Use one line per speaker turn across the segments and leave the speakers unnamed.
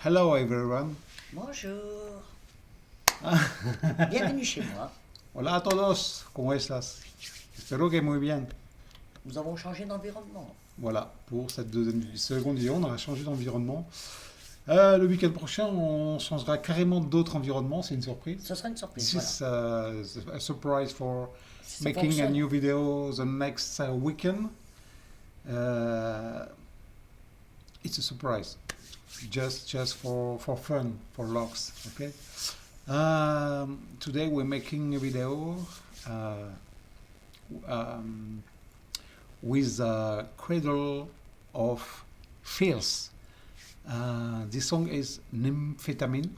Hello everyone.
Bonjour. Bienvenue chez moi.
Hola a todos. ¿Cómo estás? Espero que muy bien.
Nous avons changé d'environnement.
Voilà, pour cette seconde vidéo, on a changé d'environnement. Le week-end prochain, on changera carrément d'autre environnement. C'est une surprise.
Ce sera une surprise.
This
Voilà.
is a surprise for
Si ça
making a
fonctionne.
new video the next weekend. It's a surprise, just for fun, for laughs. Okay. Today we're making a video with a Cradle of Filth. This song is Nymphétamine.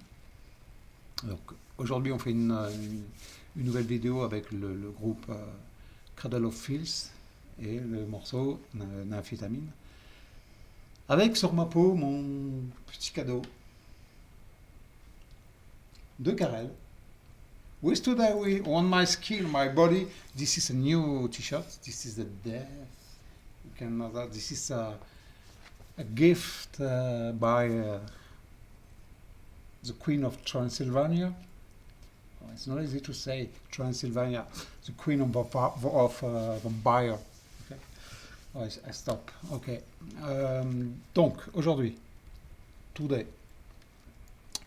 Donc aujourd'hui on fait une nouvelle vidéo avec le groupe Cradle of Filth et le morceau Nymphétamine. Avec sur ma peau mon petit cadeau de Karel. With today on my skin, my body, this is a new t-shirt. This is the death. You can know that. This is a gift by the Queen of Transylvania. Oh, it's not easy to say Transylvania. The Queen of Vampire. Okay. Oh, I stop. Okay. Donc aujourd'hui, today,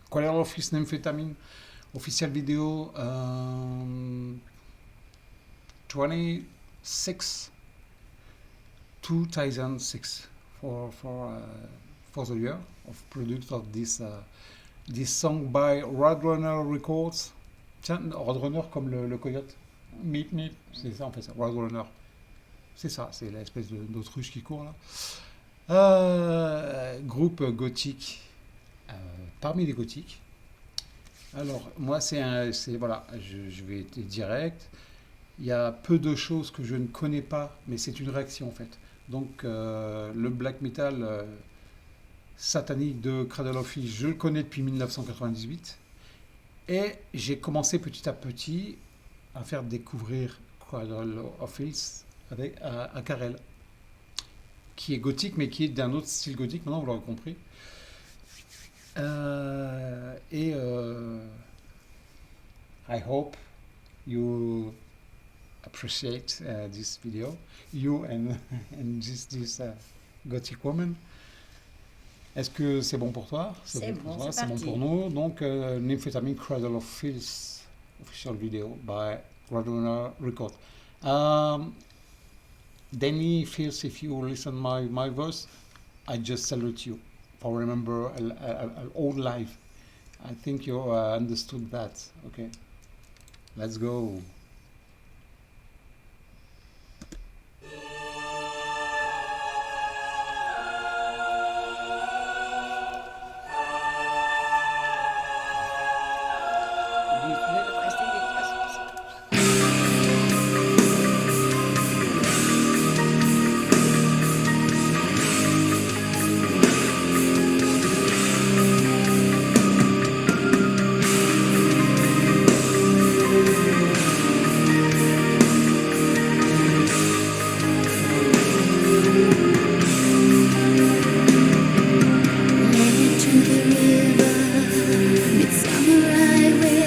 Cradle of Filth Nymphétamine, official vidéo 26 2006 for the year of product of this song by Roadrunner Records. Tiens, Roadrunner comme le coyote. Meep meep, c'est ça en fait, ça. Roadrunner. C'est ça, c'est l'espèce d'autruche qui court là. Groupe gothique. Parmi les gothiques. Alors, moi, voilà, je vais être direct. Il y a peu de choses que je ne connais pas, mais c'est une réaction en fait. Donc, le black metal satanique de Cradle of Filth, je le connais depuis 1998. Et j'ai commencé petit à petit à faire découvrir Cradle of Filth à Karel, qui est gothique, mais qui est d'un autre style gothique, maintenant vous l'aurez compris. I hope you appreciate this video, you and this gothic woman. Est-ce que c'est bon pour toi?
C'est bon,
pour toi,
c'est
c'est bon
parti.
pour nous. Donc, Nymphétamine Cradle of Filth, official video by Roadrunner Records. Danny Filth, if you listen my voice, I just salute you for remember an old life. I think you understood that. Okay, let's go.
Vous pouvez le rester des traces.
Led to the river, midsummer highway.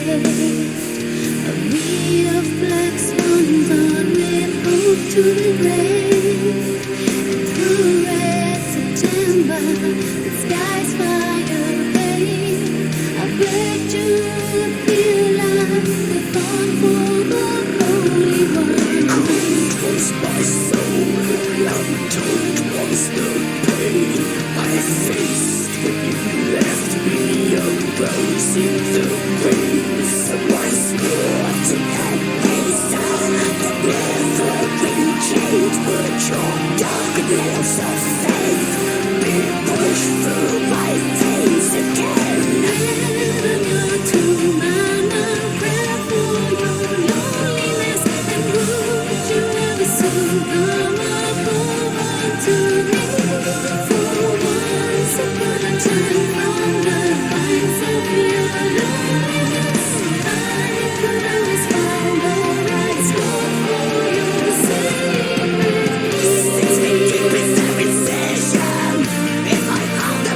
A wheel of black swans on with hope to the grave. And through red September, the sky's fire red. I beg to feel like the fawn for the Holy One. Cold was my soul, untold was the pain I faced when you left me arose in the waves of my sport and mesa. Never been changed, but your darkness of faith be pushed through my veins again. Never to mama, prayer for your loneliness, and would you ever soon come up over to me? For once upon a time, from the heights of your loneliness, I could always find the right spot for your sacred peace. It's making with every session. If I found the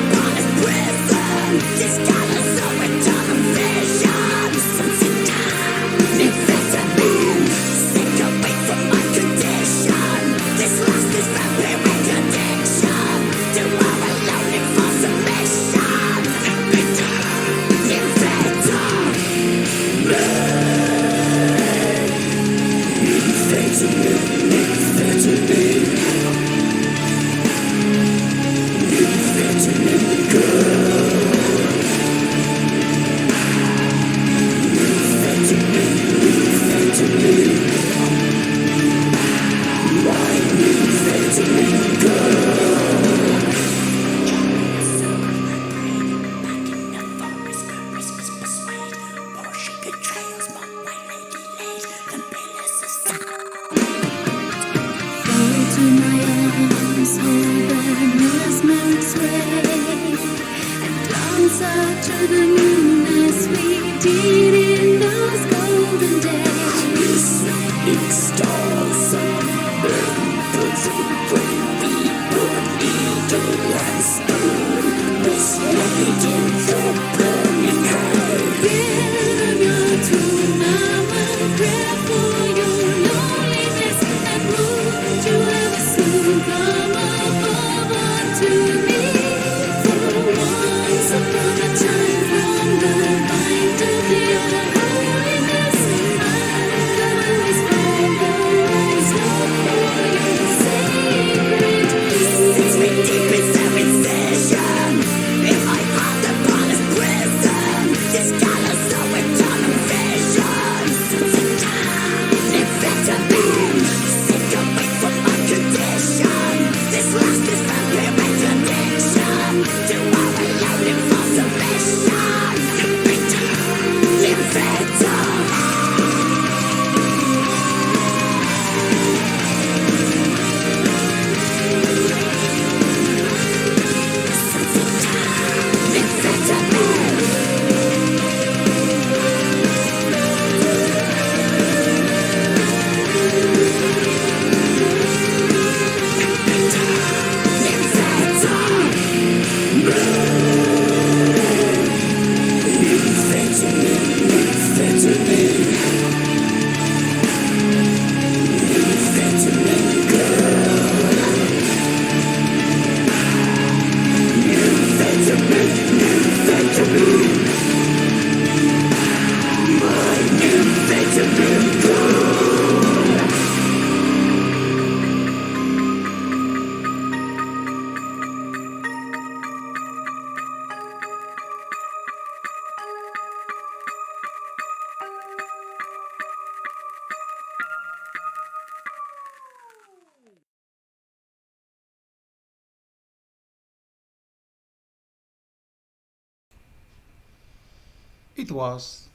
It was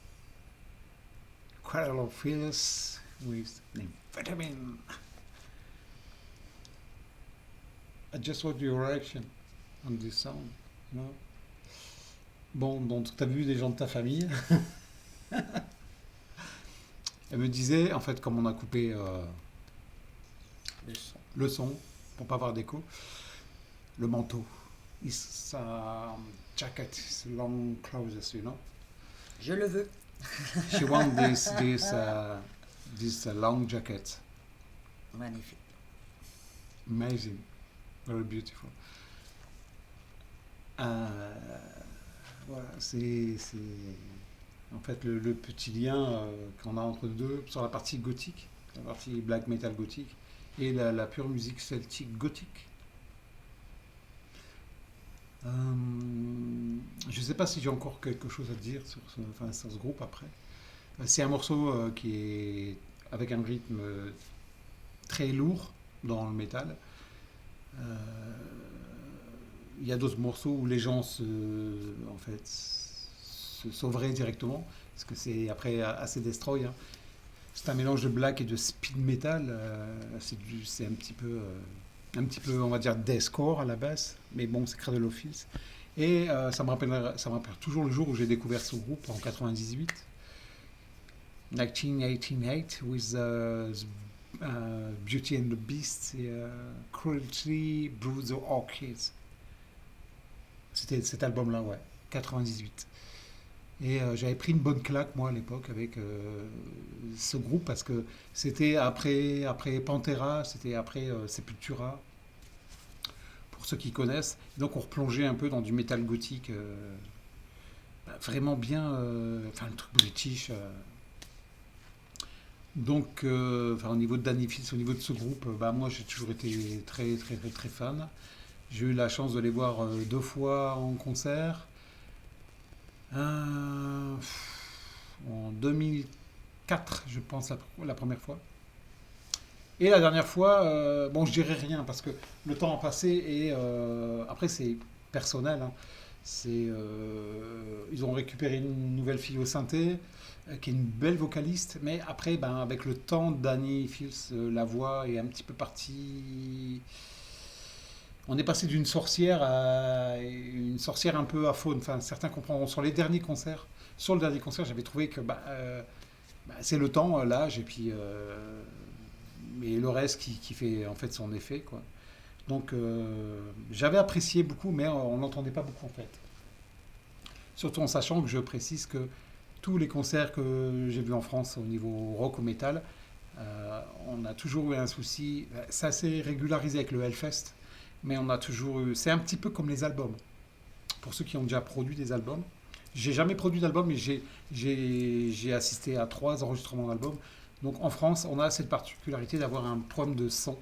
Cradle of Filth with Amphetamine. I just want your reaction on this sound, you know. Bon, donc tu as vu des gens de ta famille. Elle me disait, en fait, comme on a coupé le son pour pas avoir d'écho, le manteau. It's jacket, it's long clothes, you know.
Je le veux.
She wants this long jacket.
Magnifique.
Amazing, very beautiful. Voilà, c'est en fait le petit lien qu'on a entre deux sur la partie gothique, la partie black metal gothique et la pure musique celtique gothique. Je ne sais pas si j'ai encore quelque chose à dire sur ce groupe après. C'est un morceau qui est avec un rythme très lourd dans le métal. Il y a d'autres morceaux où les gens se sauveraient directement, parce que c'est après assez destroy. Hein. C'est un mélange de black et de speed metal. C'est un petit peu, on va dire, deathcore à la base, mais bon, c'est Cradle of Filth. Et ça me rappelle toujours le jour où j'ai découvert ce groupe en 98, 1988, with Beauty and the Beast et Cruelty Brews the Orchids. C'était cet album-là, ouais, 98. Et j'avais pris une bonne claque, moi, à l'époque, avec ce groupe, parce que c'était après Pantera, c'était après Sepultura, pour ceux qui connaissent. Donc on replongeait un peu dans du métal gothique, vraiment bien, le truc british. Donc, au niveau de Danny Fils, au niveau de ce groupe, moi j'ai toujours été très, très, très, très fan. J'ai eu la chance de les voir 2 fois en concert. En 2004, je pense, la première fois. Et la dernière fois, bon, je dirais rien parce que le temps a passé et après, c'est personnel, hein. Ils ont récupéré une nouvelle fille au synthé qui est une belle vocaliste, mais après, ben, avec le temps, Danny Fields, la voix est un petit peu partie. On est passé d'une sorcière à une sorcière un peu aphone. Enfin, certains comprendront. Sur le dernier concert, j'avais trouvé que c'est le temps, l'âge, et puis mais le reste qui fait en fait son effet, quoi. Donc j'avais apprécié beaucoup, mais on n'entendait pas beaucoup en fait. Surtout en sachant que je précise que tous les concerts que j'ai vus en France au niveau rock ou metal, on a toujours eu un souci. Ça s'est régularisé avec le Hellfest, mais on a toujours eu. C'est un petit peu comme les albums. Pour ceux qui ont déjà produit des albums, j'ai jamais produit d'album, mais j'ai assisté à 3 enregistrements d'albums. Donc en France, on a cette particularité d'avoir un problème de son,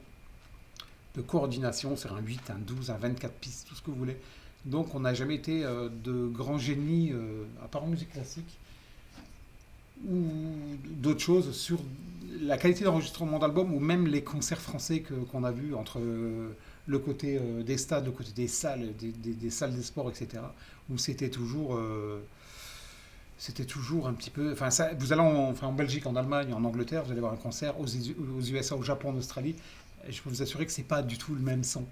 de coordination sur un 8, un 12, un 24 pistes, tout ce que vous voulez. Donc on n'a jamais été de grands génies, à part en musique classique, ou d'autres choses sur la qualité d'enregistrement d'album ou même les concerts français qu'on a vus entre le côté des stades, le côté des salles, des salles des sports, etc. Où c'était toujours un petit peu. Enfin, vous allez en Belgique, en Allemagne, en Angleterre, vous allez voir un concert, aux USA, au Japon, en Australie. Et je peux vous assurer que c'est pas du tout le même son.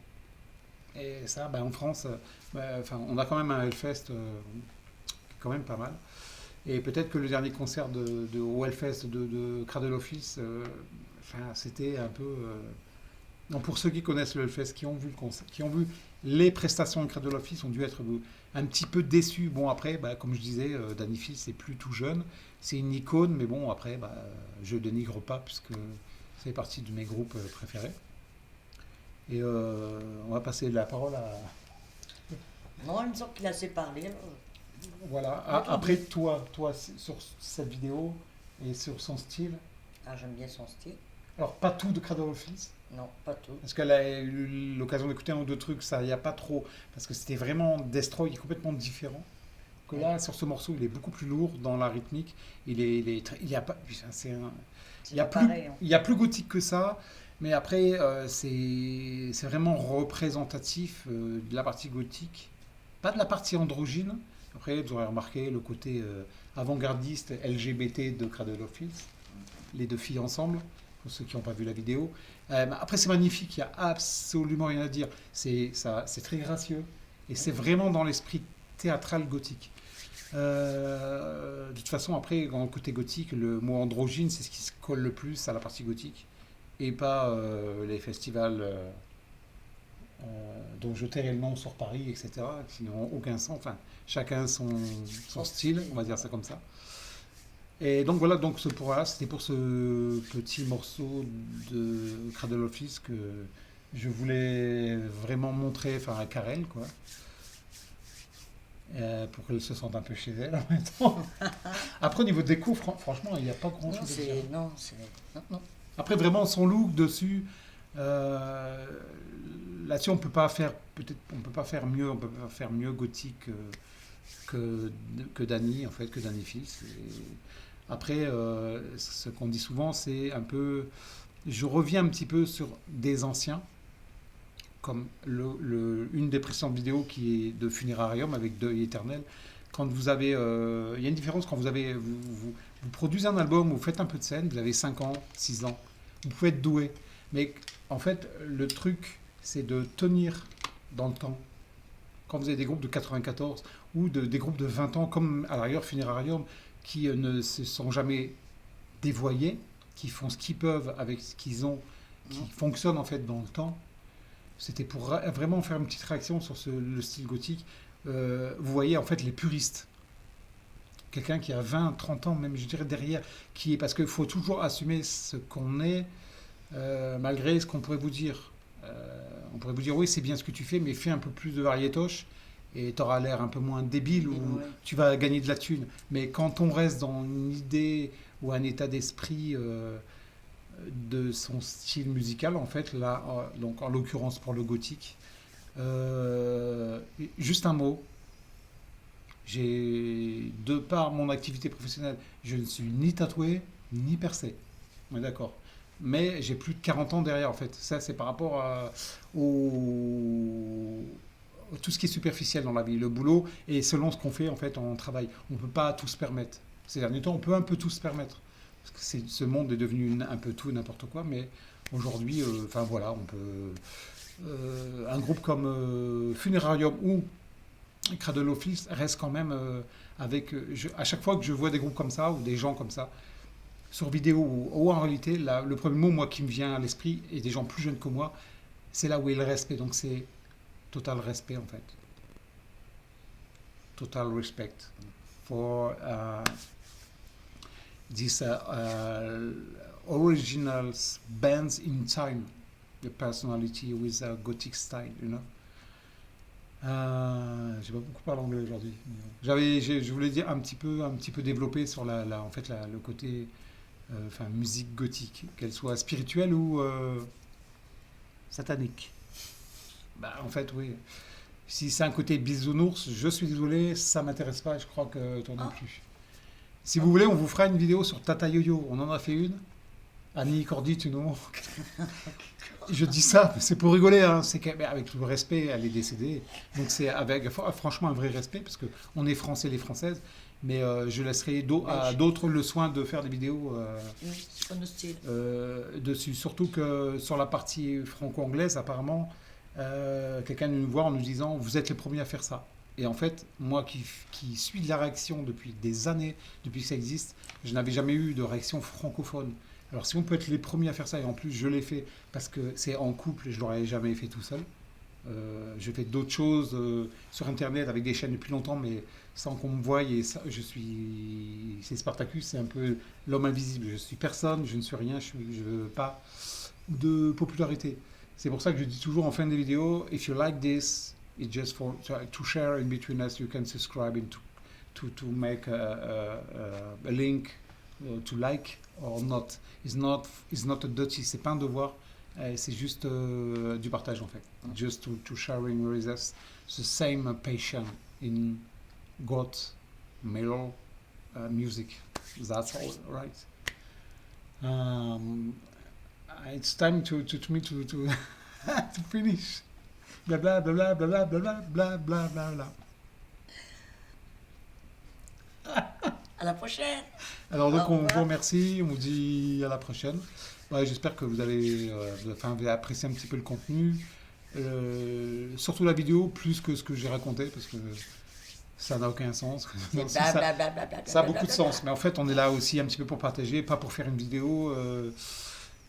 Et ça, en France, on a quand même un Hellfest quand même pas mal. Et peut-être que le dernier concert au Hellfest de Cradle of Filth, c'était un peu. Non, pour ceux qui connaissent le Hellfest, qui ont vu le concert, qui ont vu les prestations de Cradle of Filth, ont dû être un petit peu déçus. Bon, après, comme je disais, Danny Fields, c'est plus tout jeune. C'est une icône, mais bon, après, je dénigre pas, puisque ça fait partie de mes groupes préférés. Et on va passer la parole à.
Non, il me semble qu'il a assez parlé.
Voilà. Après, toi, sur cette vidéo et sur son style.
Ah, j'aime bien son style.
Alors, pas tout de Cradle of Filth.
Non, pas tout.
Parce qu'elle a eu l'occasion d'écouter un ou deux trucs, ça, il n'y a pas trop. Parce que c'était vraiment Destroy, il est complètement différent. Que là, sur ce morceau, il est beaucoup plus lourd dans la rythmique. Il y a pas. Il y a plus gothique que ça. Mais après, c'est vraiment représentatif de la partie gothique. Pas de la partie androgyne. Après, vous aurez remarqué le côté avant-gardiste LGBT de Cradle of Filth. Les deux filles ensemble, pour ceux qui n'ont pas vu la vidéo. Après, c'est magnifique, il n'y a absolument rien à dire. C'est très gracieux. Et c'est vraiment dans l'esprit théâtral gothique. De toute façon, après, dans le côté gothique, le mot androgyne, c'est ce qui se colle le plus à la partie gothique. Et pas les festivals dont je tairai le nom sur Paris, etc., qui n'ont aucun sens. Enfin, chacun son style, on va dire ça comme ça. Et donc voilà, c'était pour ce petit morceau de Cradle of Filth que je voulais vraiment montrer à Karel, quoi. Pour qu'elle se sente un peu chez elle en même temps. Après, au niveau déco, franchement, il n'y a pas grand-chose à dire.
Non.
Après, vraiment, son look dessus, là-dessus, on peut pas faire mieux, on peut pas faire mieux gothique que Danny, en fait, que Danny Fields. Après, ce qu'on dit souvent, c'est un peu, je reviens un petit peu sur des anciens, comme une des précédentes vidéos qui est de Funérarium avec Deuil éternel. Quand vous avez, il y a une différence quand vous produisez un album, vous faites un peu de scène, vous avez 5 ans, 6 ans, vous pouvez être doué. Mais en fait, le truc, c'est de tenir dans le temps. Quand vous avez des groupes de 94 ou des groupes de 20 ans, comme à l'arrière Funérarium, qui ne se sont jamais dévoyés, qui font ce qu'ils peuvent avec ce qu'ils ont, qui fonctionnent en fait dans le temps. C'était pour vraiment faire une petite réaction sur le style gothique. Vous voyez en fait les puristes. Quelqu'un qui a 20, 30 ans, même je dirais derrière, parce qu'il faut toujours assumer ce qu'on est, malgré ce qu'on pourrait vous dire. On pourrait vous dire, oui, c'est bien ce que tu fais, mais fais un peu plus de variétoche et tu auras l'air un peu moins débile ou tu vas gagner de la thune. Mais quand on reste dans une idée ou un état d'esprit de son style musical, en fait, là, donc en l'occurrence pour le gothique, Juste un mot. De par mon activité professionnelle, je ne suis ni tatoué ni percé. On est d'accord. Mais j'ai plus de 40 ans derrière, en fait. Ça, c'est par rapport au tout ce qui est superficiel dans la vie, le boulot, et selon ce qu'on fait, en fait, on travaille. On ne peut pas tout se permettre. Ces derniers temps, on peut un peu tout se permettre. Parce que ce monde est devenu un peu tout et n'importe quoi, mais aujourd'hui, enfin voilà, on peut. Un groupe comme Funerarium ou Cradle of Filth reste quand même avec. À chaque fois que je vois des groupes comme ça ou des gens comme ça, sur vidéo ou en réalité, le premier mot moi qui me vient à l'esprit, et des gens plus jeunes que moi, c'est là où il y a le respect. Donc c'est total respect en fait. Total respect for these original bands in time, the personality with a gothic style, you know. J'ai pas beaucoup parlé anglais aujourd'hui. Je voulais dire un petit peu développer sur en fait le côté, enfin musique gothique, qu'elle soit spirituelle ou satanique. Bah en fait oui. Si c'est un côté bisounours, je suis désolé, ça m'intéresse pas. Et je crois que toi non plus. Si vous voulez, on vous fera une vidéo sur Tata Yo-Yo. On en a fait une. Annie Cordy, tu nous. Je dis ça, c'est pour rigoler. Hein. C'est qu'avec tout le respect, elle est décédée. Donc c'est avec franchement un vrai respect, parce qu'on est français, les françaises. Mais je laisserai à d'autres le soin de faire des vidéos
C'est pas notre style.
dessus. Surtout que sur la partie franco-anglaise, apparemment, quelqu'un vient nous voir en nous disant vous êtes les premiers à faire ça. Et en fait, moi qui suis de la réaction depuis des années, depuis que ça existe, je n'avais jamais eu de réaction francophone. Alors si on peut être les premiers à faire ça, et en plus je l'ai fait parce que c'est en couple et je ne l'aurais jamais fait tout seul. Je fais d'autres choses sur internet avec des chaînes depuis longtemps, mais sans qu'on me voie. Et ça, c'est Spartacus, c'est un peu l'homme invisible. Je suis personne, je ne suis rien, je veux pas de popularité. C'est pour ça que je dis toujours en fin des vidéos, if you like this, it's just to share in between us. You can subscribe and to make a link to like or not. It's not a duty. C'est pas un devoir. C'est juste du partage en fait. Just to sharing with us the same passion in God, metal, music. That's all, right? It's time to me to to finish. Bla bla bla bla bla bla bla bla bla bla.
À la prochaine.
Alors donc on vous remercie, on vous dit à la prochaine. Ouais, j'espère que vous allez apprécier un petit peu le contenu, surtout la vidéo plus que ce que j'ai raconté parce que ça n'a aucun sens. Ça a beaucoup de sens, mais en fait on est là aussi un petit peu pour partager, pas pour faire une vidéo.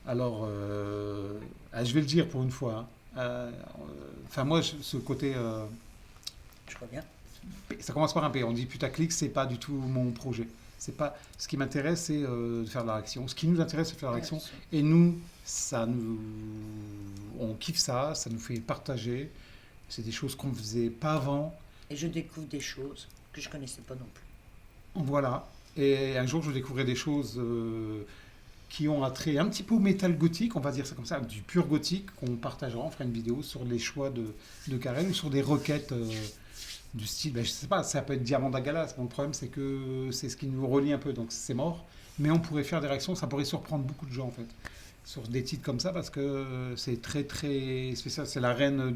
Alors, je vais le dire pour une fois. Enfin moi ce côté,
Je crois bien.
ça commence par un P. On dit putaclic, c'est pas du tout mon projet. C'est pas ce qui m'intéresse, c'est de faire de la réaction. Ce qui nous intéresse, c'est de faire de la réaction. Et nous, on kiffe ça, ça nous fait partager. C'est des choses qu'on ne faisait pas avant.
Et je découvre des choses que je connaissais pas non plus.
Voilà. Et un jour, je découvrais des choses qui ont attrait un petit peu au métal gothique, on va dire ça comme ça, du pur gothique, qu'on partagera. On fera une vidéo sur les choix de Karel ou sur des requêtes. Du style, je sais pas, ça peut être Diamant d'Agalas. Bon, le problème, c'est que c'est ce qui nous relie un peu, donc c'est mort. Mais on pourrait faire des réactions, ça pourrait surprendre beaucoup de gens en fait, sur des titres comme ça, parce que c'est très très spécial. C'est la reine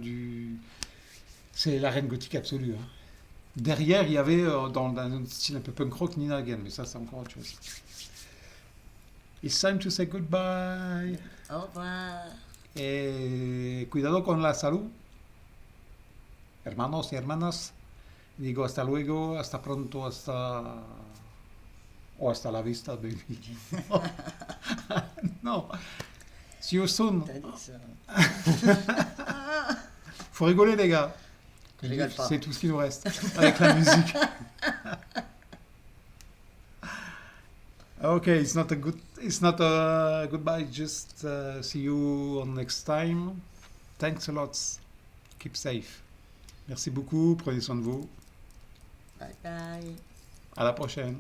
gothique absolue. Hein. Derrière, il y avait dans un style un peu punk rock Nina Hagen, mais ça, c'est encore autre chose. It's time to say goodbye.
Au revoir.
Cuidado con la salud. Hermanos y hermanas, digo hasta luego, hasta pronto, o hasta la vista, baby. No, see you soon.
T'as dit ça.
Faut rigoler, les gars.
Je rigole pas.
C'est tout ce qui nous reste avec la musique. Okay, it's not a goodbye. Just see you on next time. Thanks a lot. Keep safe. Merci beaucoup. Prenez soin de vous.
Bye bye.
À la prochaine.